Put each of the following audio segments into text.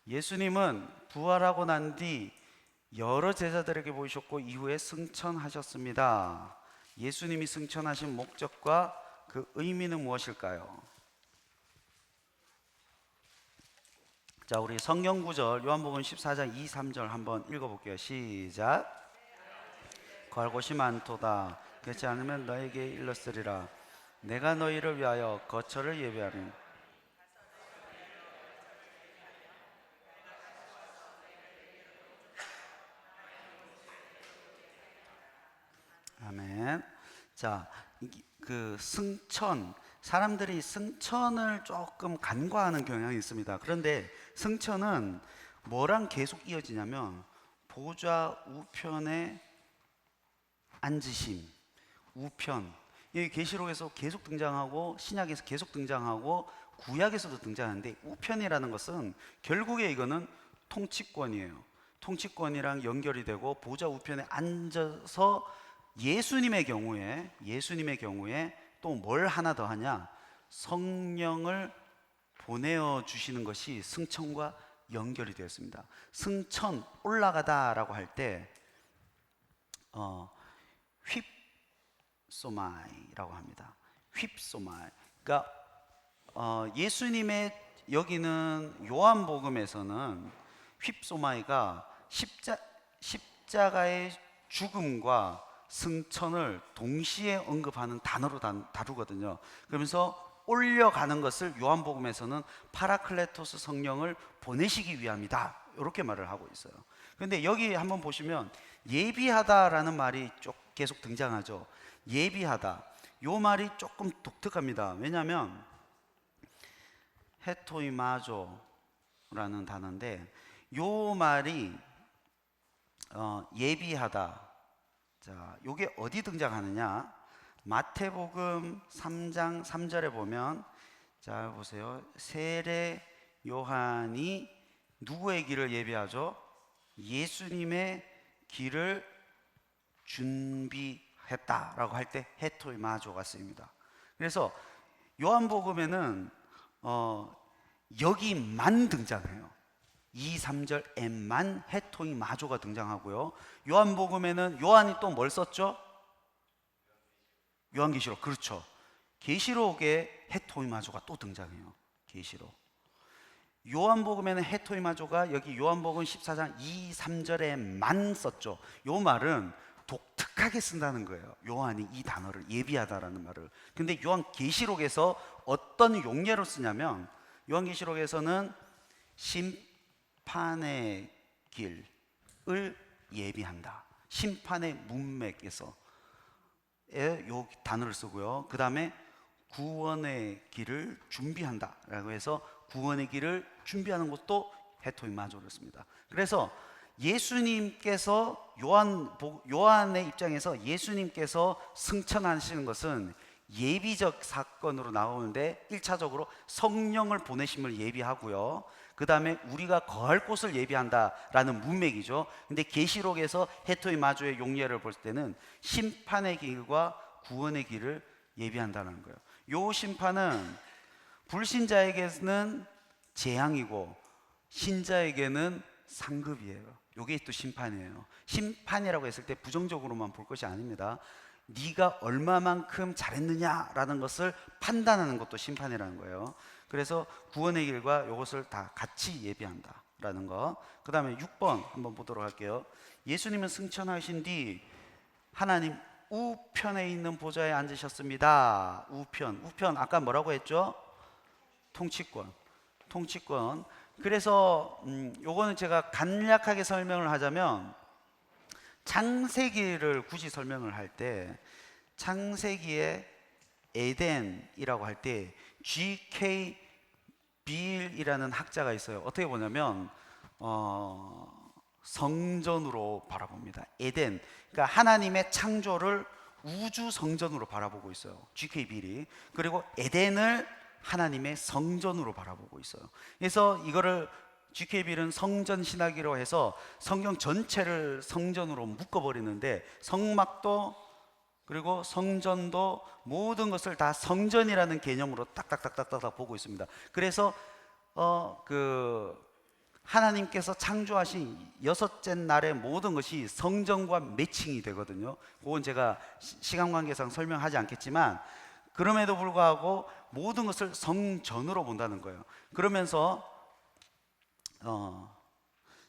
예수님은 부활하고 난 뒤 여러 제자들에게 보이셨고 이후에 승천하셨습니다. 예수님이 승천하신 목적과 그 의미는 무엇일까요? 자, 우리 성경 구절 요한복음 14장 2, 3절 한번 읽어볼게요. 시작. 거할 곳이 많도다. 그렇지 않으면 너에게 일렀으리라. 내가 너희를 위하여 거처를 예비하니. 아멘. 자, 그 승천, 사람들이 승천을 조금 간과하는 경향이 있습니다. 그런데 승천은 뭐랑 계속 이어지냐면 보좌 우편에 앉으심, 우편. 여기 계시록에서 계속 등장하고 신약에서 계속 등장하고 구약에서도 등장하는데, 우편이라는 것은 결국에 이거는 통치권이에요. 통치권이랑 연결이 되고 보좌 우편에 앉아서 예수님의 경우에 또 뭘 하나 더 하냐? 성령을 보내어 주시는 것이 승천과 연결이 되었습니다. 승천, 올라가다라고 할 때 휩소마이라고 합니다. 휩소마이. 그러니까 예수님의 여기는 요한복음에서는 휩소마이가 십자가의 죽음과 승천을 동시에 언급하는 단어로 다루거든요. 그러면서 올려가는 것을 요한복음에서는 파라클레토스 성령을 보내시기 위함이다, 이렇게 말을 하고 있어요. 그런데 여기 한번 보시면 예비하다라는 말이 계속 등장하죠. 예비하다, 요 말이 조금 독특합니다. 왜냐하면 헤토이마조라는 단어인데, 요 말이 예비하다, 자, 요게 어디 등장하느냐? 마태복음 3장 3절에 보면, 자 보세요. 세례 요한이 누구의 길을 예비하죠? 예수님의 길을 준비했다라고 할 때 헤토이마조가 쓰입니다. 그래서 요한복음에는 여기만 등장해요. 2, 3절에만 헤토이마조가 등장하고요. 요한복음에는 요한이 또 뭘 썼죠? 요한계시록. 그렇죠. 계시록에 헤토이마조가 또 등장해요. 계시록. 요한복음에는 헤토이마조가 여기 요한복음 14장 2, 3절에만 썼죠. 요 말은 독특하게 쓴다는 거예요. 요한이 이 단어를, 예비하다라는 말을. 근데 요한계시록에서 어떤 용례로 쓰냐면, 요한계시록에서는 심판의 길을 예비한다. 심판의 문맥에서 요 단어를 쓰고요. 그 다음에 구원의 길을 준비한다 라고 해서 구원의 길을 준비하는 것도 헤토이마조를 씁니다. 그래서 예수님께서 요한의 입장에서 예수님께서 승천하시는 것은 예비적 사건으로 나오는데, 1차적으로 성령을 보내심을 예비하고요. 그 다음에 우리가 거할 곳을 예비한다라는 문맥이죠. 근데 계시록에서 헤토이마조의 용례를 볼 때는 심판의 길과 구원의 길을 예비한다는 거예요. 요 심판은 불신자에게는 재앙이고 신자에게는 상급이에요. 요게 또 심판이에요. 심판이라고 했을 때 부정적으로만 볼 것이 아닙니다. 네가 얼마만큼 잘했느냐라는 것을 판단하는 것도 심판이라는 거예요. 그래서 구원의 길과 이것을 다 같이 예비한다라는 거. 그 다음에 6번 한번 보도록 할게요. 예수님은 승천하신 뒤 하나님 우편에 있는 보좌에 앉으셨습니다. 우편 아까 뭐라고 했죠? 통치권. 그래서 요거는 제가 간략하게 설명을 하자면, 창세기를 굳이 설명을 할 때 창세기에 에덴이라고 할 때 G.K. 빌이라는 학자가 있어요. 어떻게 보냐면 성전으로 바라봅니다. 에덴, 그러니까 하나님의 창조를 우주 성전으로 바라보고 있어요. G.K. 빌이. 그리고 에덴을 하나님의 성전으로 바라보고 있어요. 그래서 이거를 G.K. 빌은 성전 신학이라고 해서 성경 전체를 성전으로 묶어버리는데, 성막도 그리고 성전도 모든 것을 다 성전이라는 개념으로 딱딱딱딱딱 보고 있습니다. 그래서 하나님께서 창조하신 여섯째 날의 모든 것이 성전과 매칭이 되거든요. 그건 제가 시간 관계상 설명하지 않겠지만, 그럼에도 불구하고 모든 것을 성전으로 본다는 거예요. 그러면서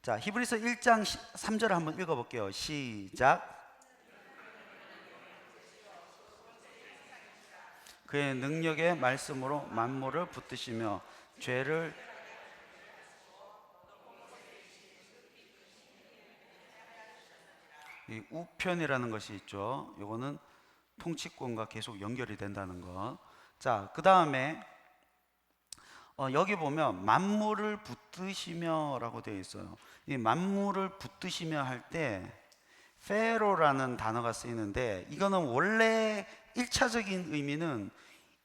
자, 히브리서 1장 3절을 한번 읽어볼게요. 시작. 그의 능력의 말씀으로 만물을 붙드시며 죄를, 이 우편이라는 것이 있죠. 이거는 통치권과 계속 연결이 된다는 것. 자, 그 다음에 여기 보면 만물을 붙드시며라고 되어 있어요. 이 만물을 붙드시며 할 때 페로라는 단어가 쓰이는데, 이거는 원래 1차적인 의미는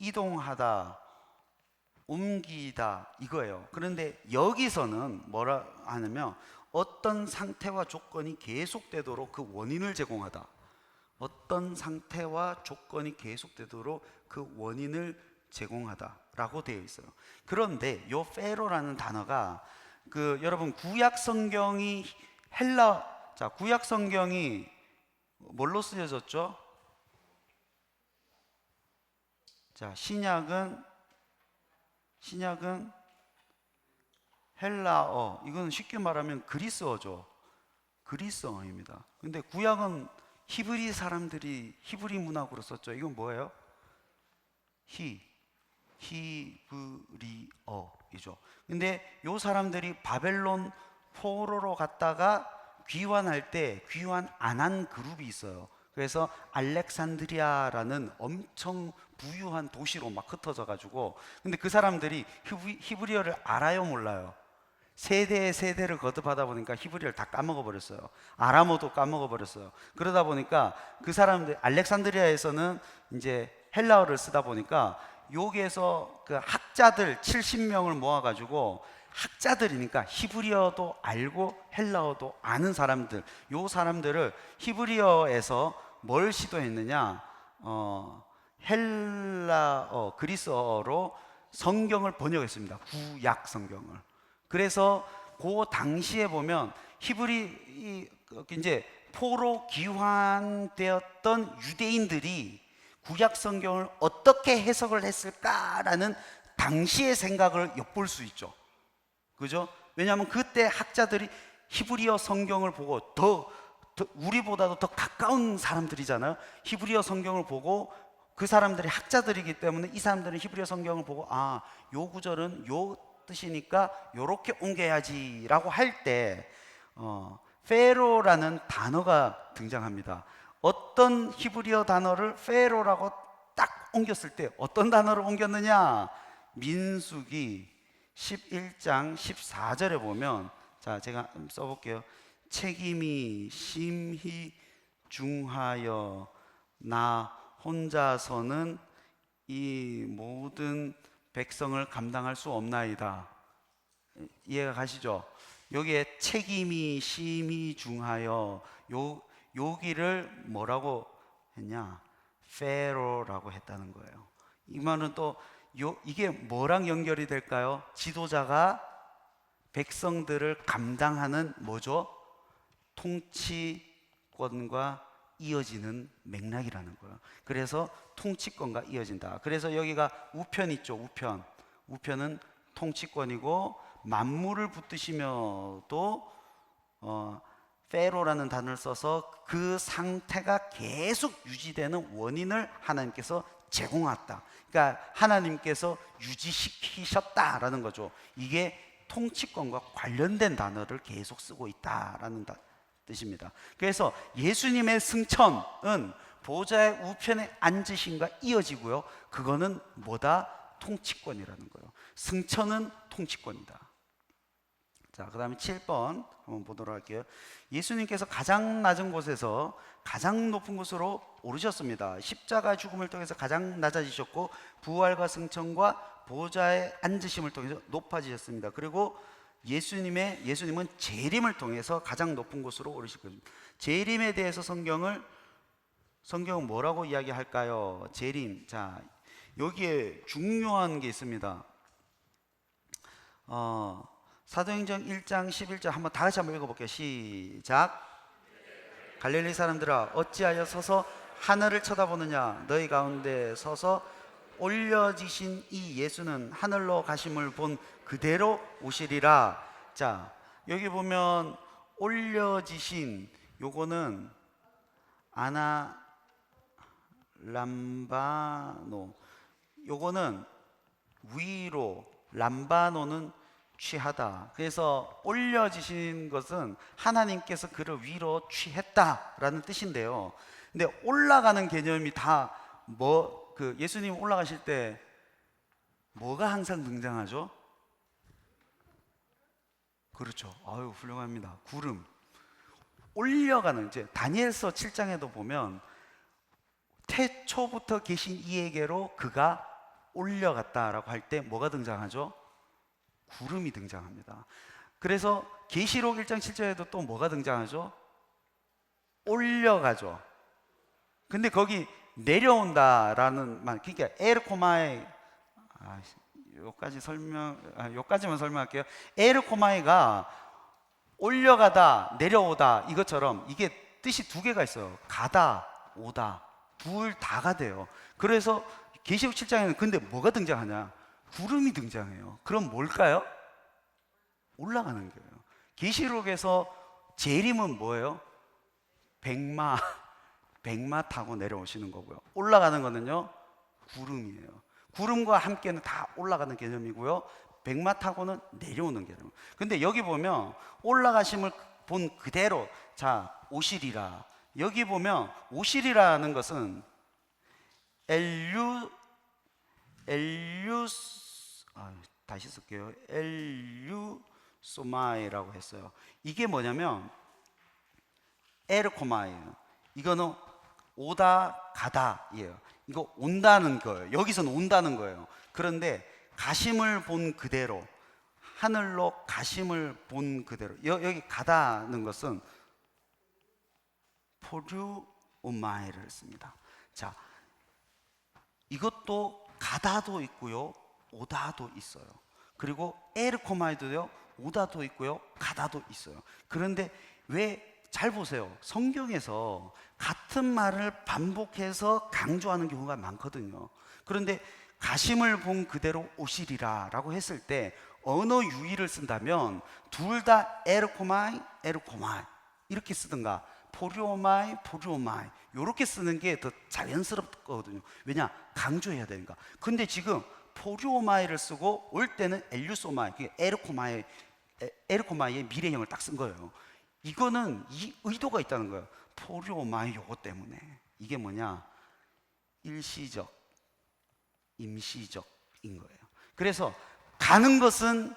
이동하다, 옮기다 이거예요. 그런데 여기서는 뭐라 하냐면 어떤 상태와 조건이 계속되도록 그 원인을 제공하다. 어떤 상태와 조건이 계속되도록 그 원인을 제공하다라고 되어 있어요. 그런데 요 페로라는 단어가 여러분 구약 성경이 구약 성경이 뭘로 쓰여졌죠? 자, 신약은 헬라어, 이건 쉽게 말하면 그리스어죠. 그리스어입니다. 근데 구약은 히브리 사람들이 히브리 문학으로 썼죠. 이건 뭐예요? 히브리어이죠. 근데 요 사람들이 바벨론 포로로 갔다가 귀환할 때 귀환 안 한 그룹이 있어요. 그래서 알렉산드리아라는 엄청 부유한 도시로 막 흩어져 가지고, 근데 그 사람들이 히브리어를 알아요, 몰라요? 세대를 거듭하다 보니까 히브리어를 다 까먹어 버렸어요. 아람어도 까먹어 버렸어요. 그러다 보니까 그 사람들 알렉산드리아에서는 이제 헬라어를 쓰다 보니까 여기에서 그 학자들 70명을 모아 가지고, 학자들이니까 히브리어도 알고 헬라어도 아는 사람들, 요 사람들을 히브리어에서 뭘 시도했느냐, 헬라어, 그리스어로 성경을 번역했습니다. 구약 성경을. 그래서 그 당시에 보면 이제 포로 귀환되었던 유대인들이 구약 성경을 어떻게 해석을 했을까라는 당시의 생각을 엿볼 수 있죠. 그죠? 왜냐하면 그때 학자들이 히브리어 성경을 보고 우리보다도 더 가까운 사람들이잖아요. 히브리어 성경을 보고, 그 사람들이 학자들이기 때문에 이 사람들은 히브리어 성경을 보고, 아, 요 구절은 요 뜻이니까 요렇게 옮겨야지라고 할 때 페로라는 단어가 등장합니다. 어떤 히브리어 단어를 페로라고 딱 옮겼을 때 어떤 단어를 옮겼느냐? 민수기 11장 14절에 보면, 자, 제가 써볼게요. 책임이 심히 중하여 나 혼자서는 이 모든 백성을 감당할 수 없나이다. 이해가 가시죠? 여기에 책임이 심히 중하여, 여기를 뭐라고 했냐? 페로라고 했다는 거예요. 이 말은 또 이게 뭐랑 연결이 될까요? 지도자가 백성들을 감당하는 뭐죠? 통치권과 이어지는 맥락이라는 거예요. 그래서 통치권과 이어진다. 그래서 여기가 우편 있죠. 우편은 통치권이고, 만물을 붙드시며도 페로라는 단어를 써서 그 상태가 계속 유지되는 원인을 하나님께서 제공했다. 그러니까 하나님께서 유지시키셨다라는 거죠. 이게 통치권과 관련된 단어를 계속 쓰고 있다라는 뜻입니다. 그래서 예수님의 승천은 보좌의 우편에 앉으심과 이어지고요. 그거는 뭐다? 통치권이라는 거예요. 승천은 통치권이다. 자, 그 다음에 7번 한번 보도록 할게요. 예수님께서 가장 낮은 곳에서 가장 높은 곳으로 오르셨습니다. 십자가 죽음을 통해서 가장 낮아지셨고, 부활과 승천과 보좌에 앉으심을 통해서 높아지셨습니다. 그리고 예수님은 재림을 통해서 가장 높은 곳으로 오르실 겁니다. 재림에 대해서 성경은 뭐라고 이야기할까요? 재림. 자, 여기에 중요한 게 있습니다. 사도행전 1장 11절 한번 다 같이 한번 읽어볼게요. 시작. 갈릴리 사람들아 어찌하여 서서 하늘을 쳐다보느냐. 너희 가운데 서서 올려지신 이 예수는 하늘로 가심을 본 그대로 오시리라. 자, 여기 보면 올려지신, 요거는 아나 람바노, 요거는 위로, 람바노는 취하다. 그래서 올려지신 것은 하나님께서 그를 위로 취했다라는 뜻인데요. 근데 올라가는 개념이 다 예수님 올라가실 때 뭐가 항상 등장하죠? 그렇죠. 아유, 훌륭합니다. 구름. 올려가는, 이제 다니엘서 7장에도 보면 태초부터 계신 이에게로 그가 올려갔다라고 할 때 뭐가 등장하죠? 구름이 등장합니다. 그래서 계시록 1장 7절에도 또 뭐가 등장하죠? 올려가죠. 근데 거기 내려온다라는 말, 그러니까 에르코마이, 요까지만 설명할게요. 에르코마이가 올려가다, 내려오다, 이것처럼 이게 뜻이 두 개가 있어요. 가다, 오다, 둘 다가 돼요. 그래서 계시록 7장에는 근데 뭐가 등장하냐? 구름이 등장해요. 그럼 뭘까요? 올라가는 거예요. 계시록에서 재림은 뭐예요? 백마 타고 내려오시는 거고요. 올라가는 거는요, 구름이에요. 구름과 함께는 다 올라가는 개념이고요, 백마 타고는 내려오는 개념. 근데 여기 보면 올라가심을 본 그대로, 자, 오시리라. 여기 보면 오시리라는 것은 다시 쓸게요. 엘류소마이라고 했어요. 이게 뭐냐면 에르코마이에요. 이거는 오다 가다예요. 이거 온다는 거예요. 여기서는 온다는 거예요. 그런데 가심을 본 그대로, 하늘로 가심을 본 그대로, 여기 가다는 것은 포류오마이를 씁니다. 자, 이것도 가다도 있고요, 오다도 있어요. 그리고 에르코마이도요, 오다도 있고요, 가다도 있어요. 그런데 왜, 잘 보세요. 성경에서 같은 말을 반복해서 강조하는 경우가 많거든요. 그런데 가심을 본 그대로 오시리라 라고 했을 때 언어 유의를 쓴다면 둘 다 에르코마이, 에르코마이 이렇게 쓰든가 포리오마이, 포리오마이 이렇게 쓰는 게 더 자연스럽거든요. 왜냐? 강조해야 되니까. 근데 지금 포리오마이를 쓰고 올 때는 엘류소마이, 에르코마이의 미래형을 딱 쓴 거예요. 이거는 이 의도가 있다는 거예요. 포리오마이 요거 때문에. 이게 뭐냐? 일시적, 임시적인 거예요. 그래서 가는 것은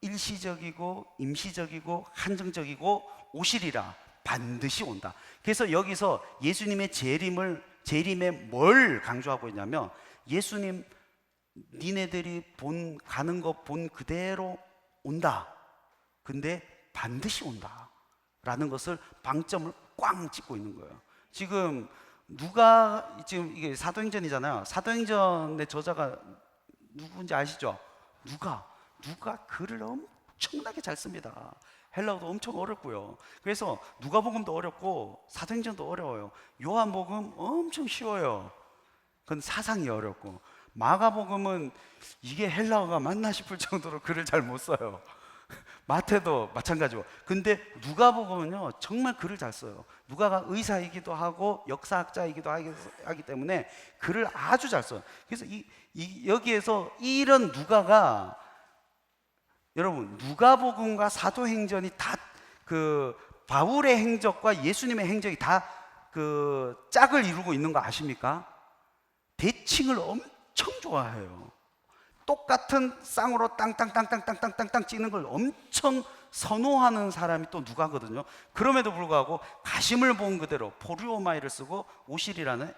일시적이고 임시적이고 한정적이고 오시리라, 반드시 온다. 그래서 여기서 예수님의 재림에 뭘 강조하고 있냐면, 예수님 니네들이 가는 거 본 그대로 온다. 근데 반드시 온다 라는 것을 방점을 꽝 찍고 있는 거예요. 지금 이게 사도행전이잖아요. 사도행전의 저자가 누구인지 아시죠? 누가 글을 엄청나게 잘 씁니다. 헬라어도 엄청 어렵고요. 그래서 누가복음도 어렵고 사도행전도 어려워요. 요한복음 엄청 쉬워요. 그건 사상이 어렵고, 마가복음은 이게 헬라어가 맞나 싶을 정도로 글을 잘 못 써요. 마태도 마찬가지고. 근데 누가복음은요 정말 글을 잘 써요. 누가가 의사이기도 하고 역사학자이기도 하기 때문에 글을 아주 잘 써요. 그래서 여기에서 이런 누가가, 여러분, 누가복음과 사도행전이 다 그 바울의 행적과 예수님의 행적이 다 그 짝을 이루고 있는 거 아십니까? 대칭을 엄청 좋아해요. 똑같은 쌍으로 땅땅땅땅땅땅땅땅 찍는 걸 엄청 선호하는 사람이 또 누가거든요. 그럼에도 불구하고 가심을 본 그대로 포리오마이를 쓰고 오시리라는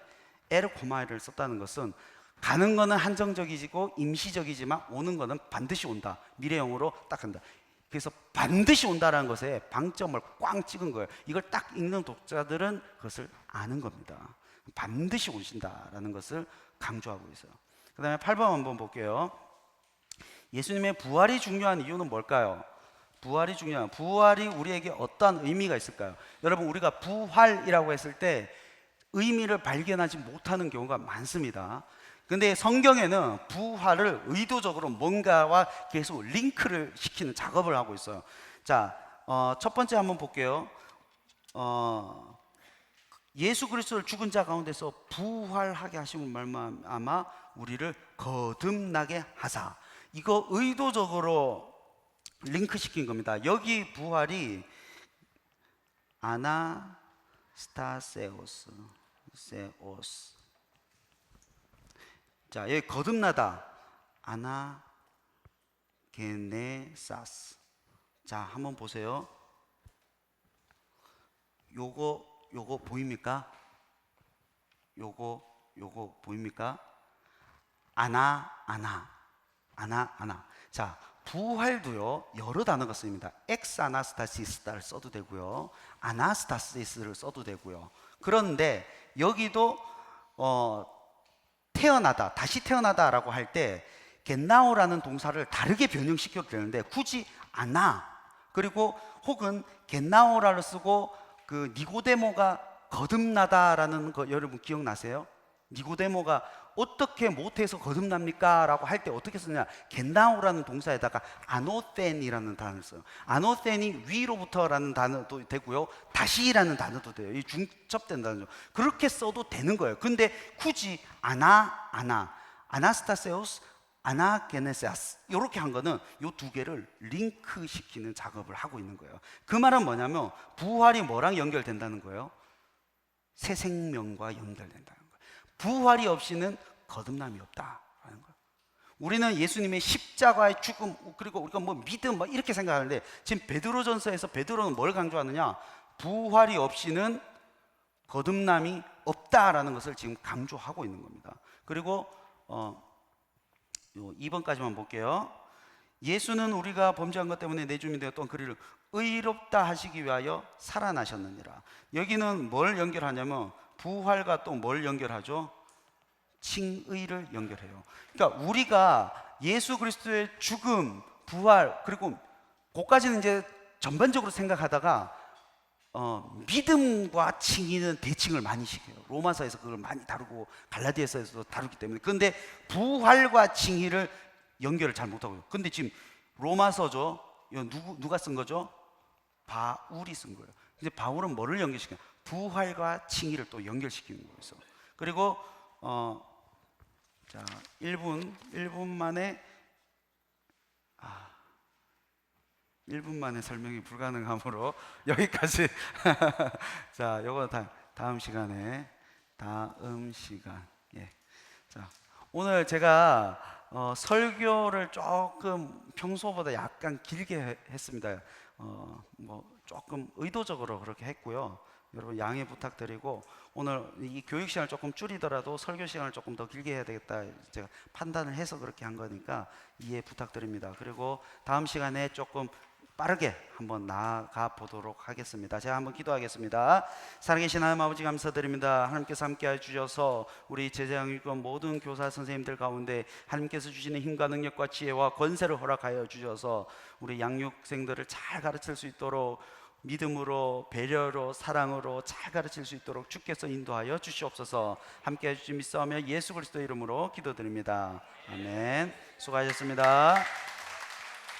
에르코마이를 썼다는 것은, 가는 거는 한정적이고 임시적이지만 오는 거는 반드시 온다, 미래형으로 딱 한다. 그래서 반드시 온다라는 것에 방점을 꽝 찍은 거예요. 이걸 딱 읽는 독자들은 그것을 아는 겁니다. 반드시 오신다라는 것을 강조하고 있어요. 그 다음에 8번 한번 볼게요. 예수님의 부활이 중요한 이유는 뭘까요? 부활이 중요한, 부활이 우리에게 어떠한 의미가 있을까요? 여러분, 우리가 부활이라고 했을 때 의미를 발견하지 못하는 경우가 많습니다. 근데 성경에는 부활을 의도적으로 뭔가와 계속 링크를 시키는 작업을 하고 있어요. 자, 첫 번째 한번 볼게요. 예수 그리스도를 죽은 자 가운데서 부활하게 하심을 말미암아 우리를 거듭나게 하사. 이거 의도적으로 링크 시킨 겁니다. 여기 부활이 아나스타세오스, 세오스. 자, 여기 거듭나다, 아나게네사스. 자, 한번 보세요. 요거 보입니까? 요거 보입니까? 아나. 자, 부활도요 여러 단어가 쓰입니다. 엑스아나스타시스를 써도 되고요, 아나스타시스를 써도 되고요. 그런데 여기도 태어나다, 다시 태어나다라고 할 때 겟나오라는 동사를 다르게 변형시켜도 되는데 굳이 아나, 그리고 혹은 겟나오라를 쓰고 그 니고데모가 거듭나다라는 거 여러분 기억나세요? 니고데모가 어떻게 못해서 거듭납니까? 라고 할 때 어떻게 쓰냐, 겟나오라는 동사에다가 아노텐이라는 단어를 써요. 아노텐이 위로부터라는 단어도 되고요, 다시라는 단어도 돼요. 이 중첩된 단어죠. 그렇게 써도 되는 거예요. 근데 굳이 아나스타세우스, 아나게네세스 이렇게 한 거는 이 두 개를 링크 시키는 작업을 하고 있는 거예요. 그 말은 뭐냐면 부활이 뭐랑 연결된다는 거예요? 새 생명과 연결된다는 거예요. 부활이 없이는 거듭남이 없다라는 거예요. 우리는 예수님의 십자가의 죽음, 그리고 우리가 뭐 믿음 뭐 이렇게 생각하는데, 지금 베드로전서에서 베드로는 뭘 강조하느냐, 부활이 없이는 거듭남이 없다라는 것을 지금 강조하고 있는 겁니다. 그리고 2번까지만 볼게요. 예수는 우리가 범죄한 것 때문에 내주민 되었던 그리를 의롭다 하시기 위하여 살아나셨느니라. 여기는 뭘 연결하냐면 부활과 또 뭘 연결하죠? 칭의를 연결해요. 그러니까 우리가 예수 그리스도의 죽음, 부활, 그리고 그까지는 이제 전반적으로 생각하다가 믿음과 칭의는 대칭을 많이 시켜요. 로마서에서 그걸 많이 다루고 갈라디아서에서도 다루기 때문에. 그런데 부활과 칭의를 연결을 잘 못하고요. 근데 지금 로마서죠, 누가 쓴 거죠? 바울이 쓴 거예요. 근데 바울은 뭐를 연결시켜요? 부활과 칭의를 또 연결시키는 거였어. 그리고 자, 1분 만에 설명이 불가능하므로 여기까지. 자, 요거 다음 시간. 예. 자, 오늘 제가 설교를 조금 평소보다 약간 길게 했습니다. 뭐 조금 의도적으로 그렇게 했고요. 여러분 양해 부탁드리고, 오늘 이 교육 시간을 조금 줄이더라도 설교 시간을 조금 더 길게 해야 되겠다 제가 판단을 해서 그렇게 한 거니까 이해 부탁드립니다. 그리고 다음 시간에 조금 빠르게 한번 나아가 보도록 하겠습니다. 제가 한번 기도하겠습니다. 살아계신 하나님 아버지, 감사드립니다. 하나님께서 함께해 주셔서 우리 제자양육과 모든 교사 선생님들 가운데 하나님께서 주시는 힘과 능력과 지혜와 권세를 허락하여 주셔서 우리 양육생들을 잘 가르칠 수 있도록 믿음으로, 배려로, 사랑으로 잘 가르칠 수 있도록 주께서 인도하여 주시옵소서. 함께해 주시 믿사오며 예수 그리스도 이름으로 기도드립니다. 아멘. 수고하셨습니다.